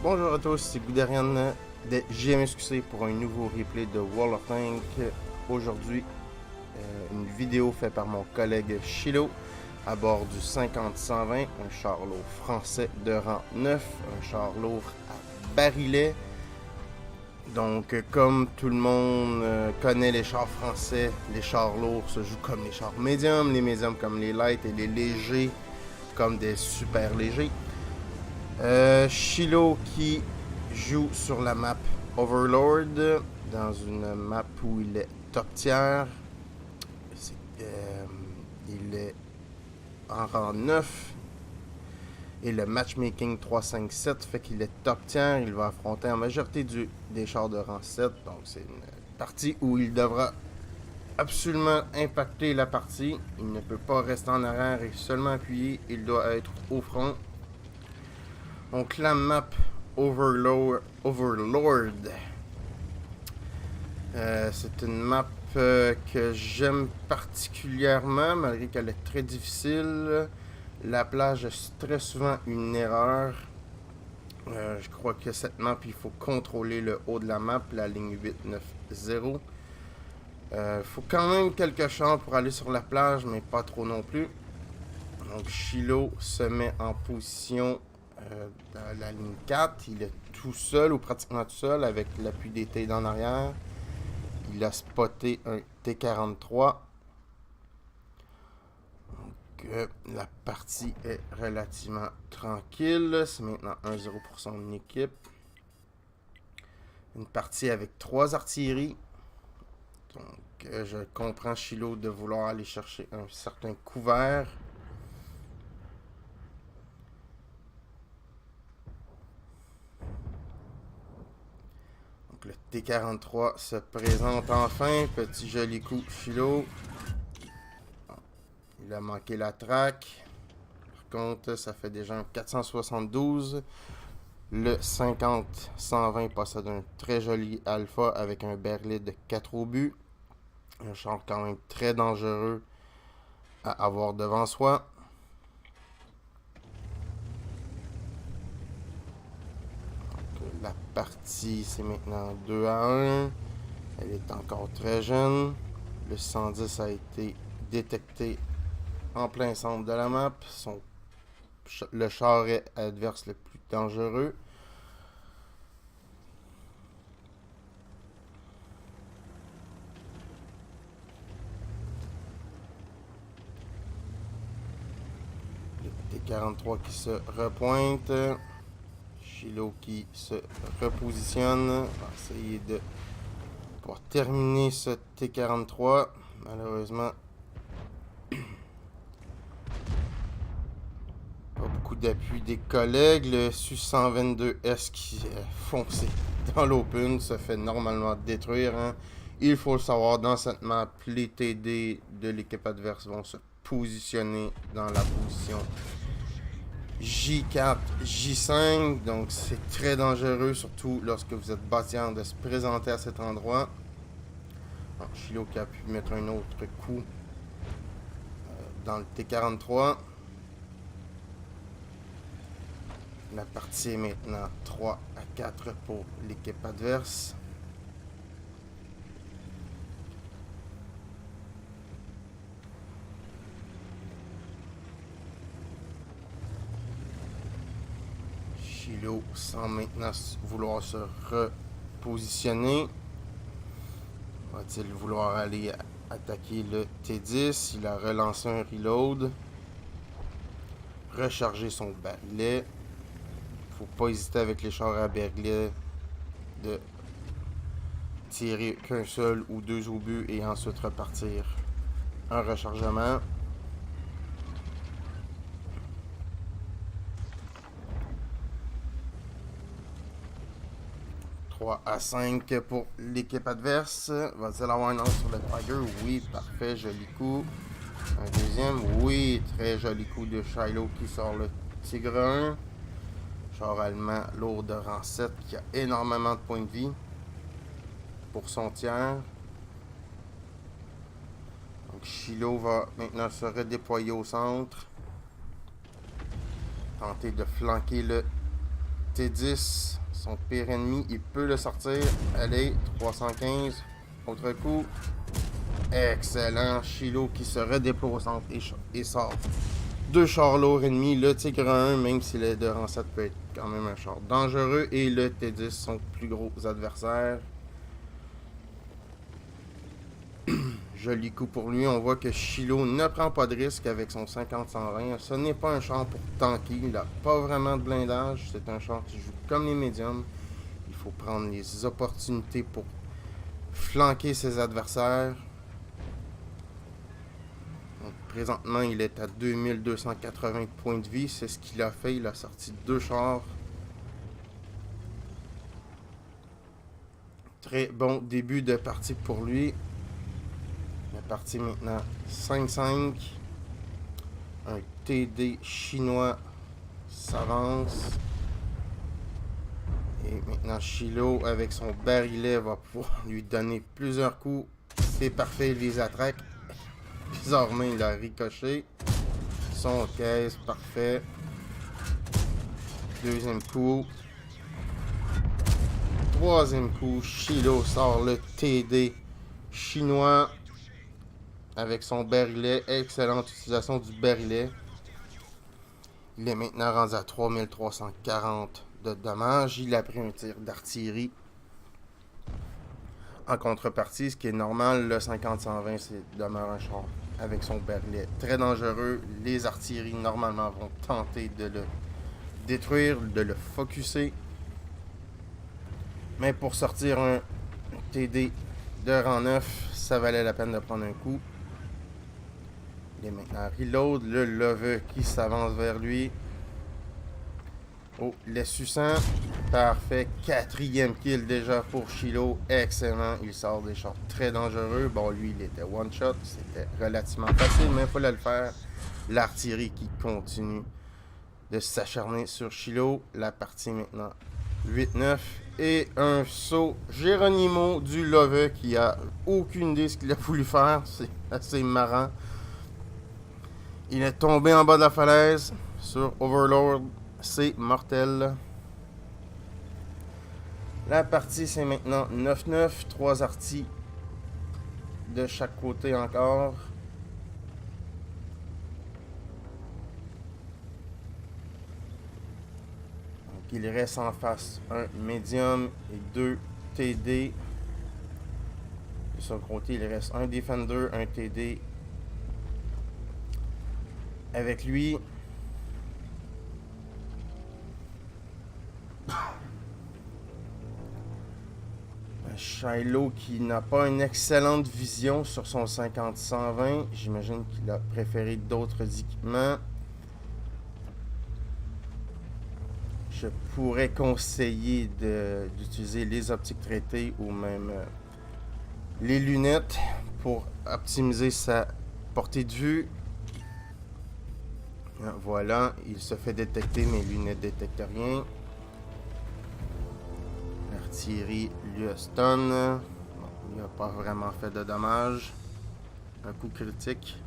Bonjour à tous, c'est Guderian de JMSQC pour un nouveau replay de World of Tanks. Aujourd'hui, une vidéo faite par mon collègue Chilo à bord du 50-120, un char lourd français de rang 9, un char lourd à barillet. Donc, comme tout le monde connaît les chars français, les chars lourds se jouent comme les chars médiums, les médiums comme les light et les légers comme des super légers. Chilo qui joue sur la map Overlord, dans une map où il est top tier. Il est en rang 9 et le matchmaking 3-5-7 fait qu'il est top tier. Il va affronter en majorité des chars de rang 7, donc c'est une partie où il devra absolument impacter la partie. Il ne peut pas rester en arrière et seulement appuyer, il doit être au front. Donc la map Overlord, c'est une map que j'aime particulièrement, malgré qu'elle est très difficile. La plage est très souvent une erreur. Je crois que cette map, il faut contrôler le haut de la map, la ligne 890. Il faut quand même quelques chars pour aller sur la plage, mais pas trop non plus. Donc Chilo se met en position dans la ligne 4, il est tout seul ou pratiquement tout seul avec l'appui des T en arrière. Il a spoté un T-43. Donc la partie est relativement tranquille. C'est maintenant 1-0 pour son équipe. Une partie avec 3 artilleries. Donc je comprends Chilo de vouloir aller chercher un certain couvert. Le T-43 se présente enfin. Petit joli coup, Chilo. Il a manqué la traque. Par contre, ça fait déjà un 472. Le 50-120 possède un très joli alpha avec un berlet de 4 obus. Un char quand même très dangereux à avoir devant soi. La partie, c'est maintenant 2-1. Elle est encore très jeune. Le 110 a été détecté en plein centre de la map. Le char est adverse le plus dangereux. Le T-43 qui se repointe. Chilo qui se repositionne. On va essayer de pouvoir terminer ce T-43. Malheureusement, pas beaucoup d'appui des collègues. Le Su-122S qui est foncé dans l'open se fait normalement détruire. Hein. Il faut le savoir, dans cette map, les TD de l'équipe adverse vont se positionner dans la position J4, J5, donc c'est très dangereux, surtout lorsque vous êtes bâtiment, de se présenter à cet endroit. Bon, Chilo qui a pu mettre un autre coup dans le T-43. La partie est maintenant 3-4 pour l'équipe adverse. Chilo semble maintenant vouloir se repositionner. Va-t-il vouloir aller attaquer le T10? Il a relancé un reload. Recharger son barillet. Faut pas hésiter avec les chars à barillet de tirer qu'un seul ou 2 obus et ensuite repartir. Un rechargement. 3-5 pour l'équipe adverse. Va-t-il avoir un autre sur le Tiger? Oui, parfait, joli coup. Un deuxième, oui, très joli coup de Chilo qui sort le Tigre 1. Char allemand lourd de rang 7 qui a énormément de points de vie pour son tiers. Donc Chilo va maintenant se redéployer au centre. Tenter de flanquer le T10, son pire ennemi, il peut le sortir. Allez, 315. Autre coup. Excellent. Shiloh qui se redéploie au centre et sort 2 chars lourds ennemis. Le Tigre 1, même si le de rang 7 peut être quand même un char dangereux. Et le T10, son plus gros adversaire. Joli coup pour lui. On voit que Shiloh ne prend pas de risque avec son 50-120. Ce n'est pas un char pour tanker. Il n'a pas vraiment de blindage. C'est un char qui joue comme les médiums. Il faut prendre les opportunités pour flanquer ses adversaires. Donc, présentement, il est à 2280 points de vie. C'est ce qu'il a fait. Il a sorti 2 chars. Très bon début de partie pour lui. La partie maintenant 5-5. Un TD chinois s'avance. Et maintenant Shiloh avec son barillet va pouvoir lui donner plusieurs coups. C'est parfait, il les attraque. Bizarrement, il a ricoché. Son caisse, parfait. Deuxième coup. Troisième coup, Shiloh sort le TD chinois avec son barillet. Excellente utilisation du barillet. Il est maintenant rendu à 3340 de dommages. Il a pris un tir d'artillerie. En contrepartie, ce qui est normal, le 50-120, c'est demeure un char avec son barillet très dangereux. Les artilleries, normalement, vont tenter de le détruire, de le focusser. Mais pour sortir un TD de rang 9, ça valait la peine de prendre un coup. Il est maintenant reload. Le leveux qui s'avance vers lui. Oh, les suçants. Parfait. 4e kill déjà pour Shiloh. Excellent. Il sort des shots très dangereux. Bon, lui, il était one shot. C'était relativement facile, mais il fallait le faire. L'artillerie qui continue de s'acharner sur Shiloh. La partie maintenant 8-9. Et un saut Geronimo du leveux qui a aucune idée de ce qu'il a voulu faire. C'est assez marrant. Il est tombé en bas de la falaise sur Overlord. C'est mortel. La partie, c'est maintenant 9-9. 3 artis de chaque côté encore. Donc, il reste en face un médium et 2 TD. De son côté, il reste un Defender, un TD. Avec lui, Shiloh qui n'a pas une excellente vision sur son 50-120. J'imagine qu'il a préféré d'autres équipements. Je pourrais conseiller d'utiliser les optiques traitées ou même les lunettes pour optimiser sa portée de vue. Voilà, il se fait détecter, mais lui ne détecte rien. L'artillerie lui a stun. Bon, il n'a pas vraiment fait de dommages. Un coup critique.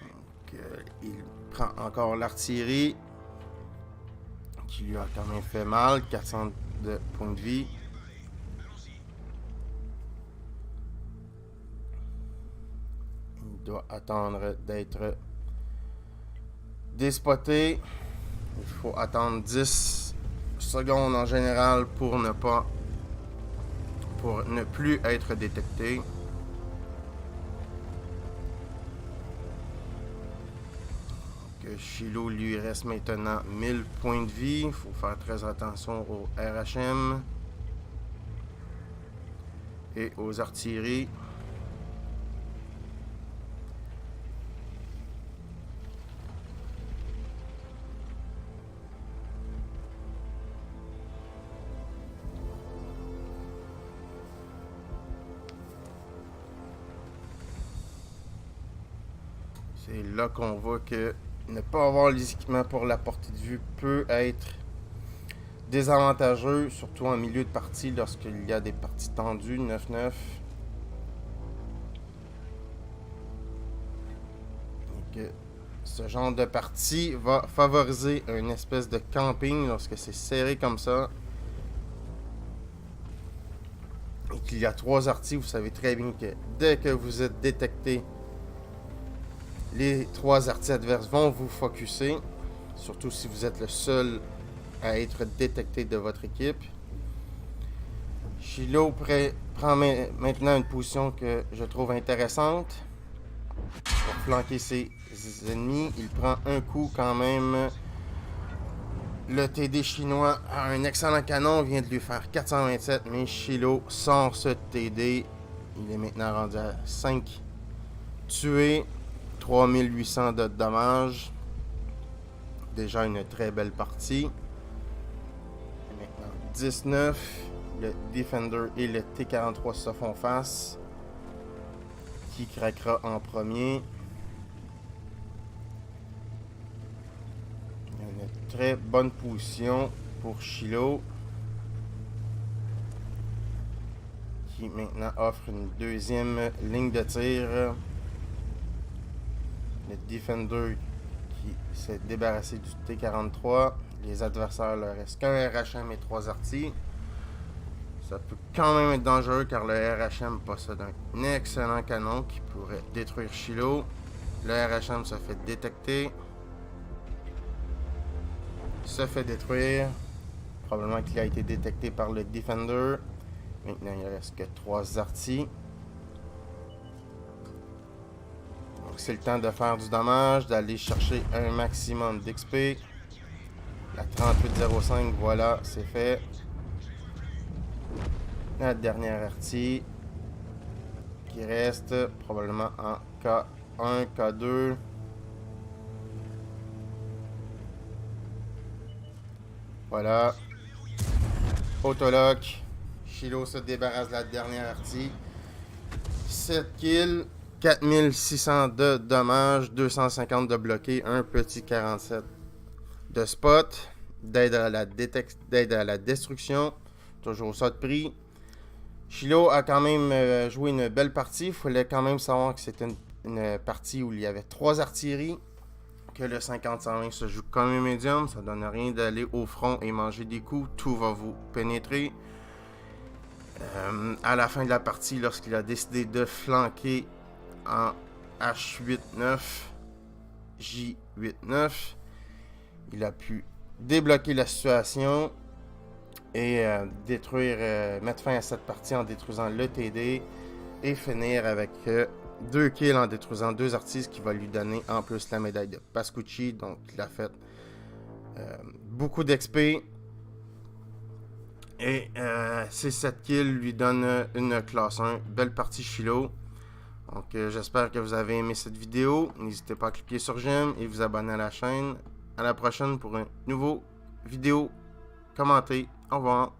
Donc, il prend encore l'artillerie. Qui lui a quand même fait mal. 400 de points de vie. Il doit attendre d'être déspoté. Il faut attendre 10 secondes en général pour ne plus être détecté. Donc, Shiloh lui reste maintenant 1000 points de vie. Il faut faire très attention au RHM et aux artilleries. C'est là qu'on voit que ne pas avoir les équipements pour la portée de vue peut être désavantageux, surtout en milieu de partie lorsqu'il y a des parties tendues. 9-9. Donc, Ce genre de partie va favoriser une espèce de camping lorsque c'est serré comme ça. Et qu'il y a 3 artis, vous savez très bien que dès que vous êtes détecté, les 3 artis adverses vont vous focusser. Surtout si vous êtes le seul à être détecté de votre équipe. Shiloh prend maintenant une position que je trouve intéressante. Pour flanquer ses ennemis, il prend un coup quand même. Le TD chinois a un excellent canon, vient de lui faire 427, mais Shiloh sort ce TD. Il est maintenant rendu à 5 tués, 3800 de dommages. Déjà une très belle partie. Et maintenant 19. Le Defender et le T-43 se font face. Qui craquera en premier? Il y a une très bonne position pour Shiloh, qui maintenant offre une deuxième ligne de tir. Le Defender qui s'est débarrassé du T-43. Les adversaires leur restent qu'un RHM et 3 artis. Ça peut quand même être dangereux car le RHM possède un excellent canon qui pourrait détruire Shiloh. Le RHM se fait détecter. Se fait détruire. Probablement qu'il a été détecté par le Defender. Maintenant, il ne reste que 3 artis. Donc, c'est le temps de faire du dommage, d'aller chercher un maximum d'XP. La 3805, voilà, c'est fait. La dernière artie qui reste probablement en K1, K2. Voilà. Autolock. Shiloh se débarrasse de la dernière artie. 7 kills, 4600 de dommages, 250 de bloqués, un petit 47 de spot, d'aide à la destruction, toujours ça de prix. Shiloh a quand même joué une belle partie. Il fallait quand même savoir que c'était une partie où il y avait 3 artilleries. Que le 50-120 se joue comme un médium. Ça donne rien d'aller au front et manger des coups. Tout va vous pénétrer. À la fin de la partie, lorsqu'il a décidé de flanquer en H8-9, J8-9, il a pu débloquer la situation et mettre fin à cette partie en détruisant le TD et finir avec 2 kills en détruisant 2 artistes qui va lui donner en plus la médaille de Pascucci. Donc il a fait beaucoup d'XP et ces 7 kills lui donnent une classe 1. Belle partie Shiloh. Donc j'espère que vous avez aimé cette vidéo. N'hésitez pas à cliquer sur j'aime et vous abonner à la chaîne. À la prochaine pour un nouveau vidéo. Commentez. Au revoir.